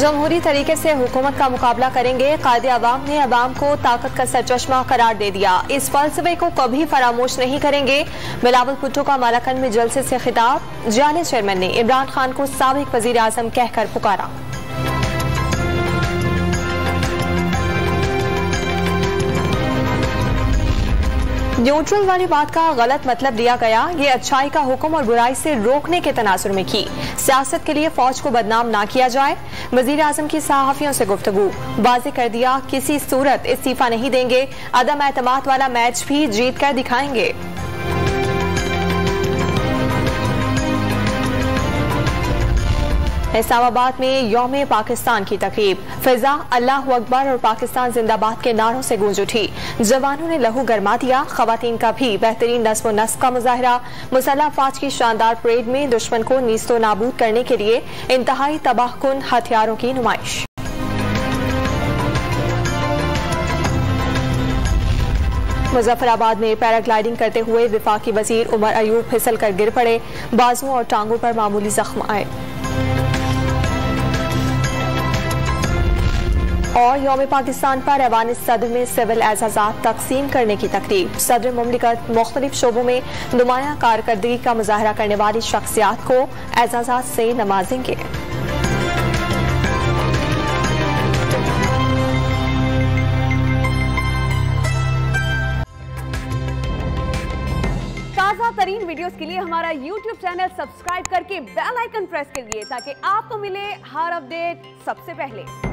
जमहूरी तरीके से हुकूमत का मुकाबला करेंगे। कायदे अवाम ने अवाम को ताकत का सरचश्मा करार दे दिया। इस फलसफे को कभी फरामोश नहीं करेंगे। बिलावल भुट्टो का मालाकन में जलसे से खिताब। जाले चेयरमैन ने इमरान खान को साबिक वजीर आजम कहकर पुकारा। न्यूट्रल वाली बात का गलत मतलब लिया गया। ये अच्छाई का हुक्म और बुराई से रोकने के तनाजुर में की। सियासत के लिए फौज को बदनाम ना किया जाए। वजीर आजम की सहाफियों से गुफ्तगू। वाज़ेह कर दिया किसी सूरत इस्तीफा नहीं देंगे। अदम एतमाद वाला मैच भी जीत कर दिखाएंगे। इस्लामाबाद में यौम पाकिस्तान की तकरीब। फिजा अल्लाह अकबर और पाकिस्तान जिंदाबाद के नारों से गूंज उठी। जवानों ने लहू गरमा दिया। खवातीन का भी बेहतरीन नस्ब व नस्ब का मुजाहरा। मुसल्लह अफवाज की शानदार परेड में दुश्मन को नीस्तो नाबूद करने के लिए इंतहाई तबाहकुन हथियारों की नुमाइश। मुजफ्फराबाद में पैराग्लाइडिंग करते हुए वफाकी वजीर उमर अयूब फिसल कर गिर पड़े। बाजुओं और टांगों पर मामूली जख्म आए। और यौम पाकिस्तान पर ऐवान सदर में सिविल एजाजात तकसीम करने की तकरीब। सदर मुमलिकत मुख्तलिफ शोबों में नुमाया कारकर्दगी का मुजाहरा करने वाली शख्सियात को एजाजात से नवाजेंगे। ताज़ा तरीन वीडियोस के लिए हमारा YouTube चैनल सब्सक्राइब करके बेल आइकन प्रेस करिए ताकि आपको मिले हर अपडेट सबसे पहले।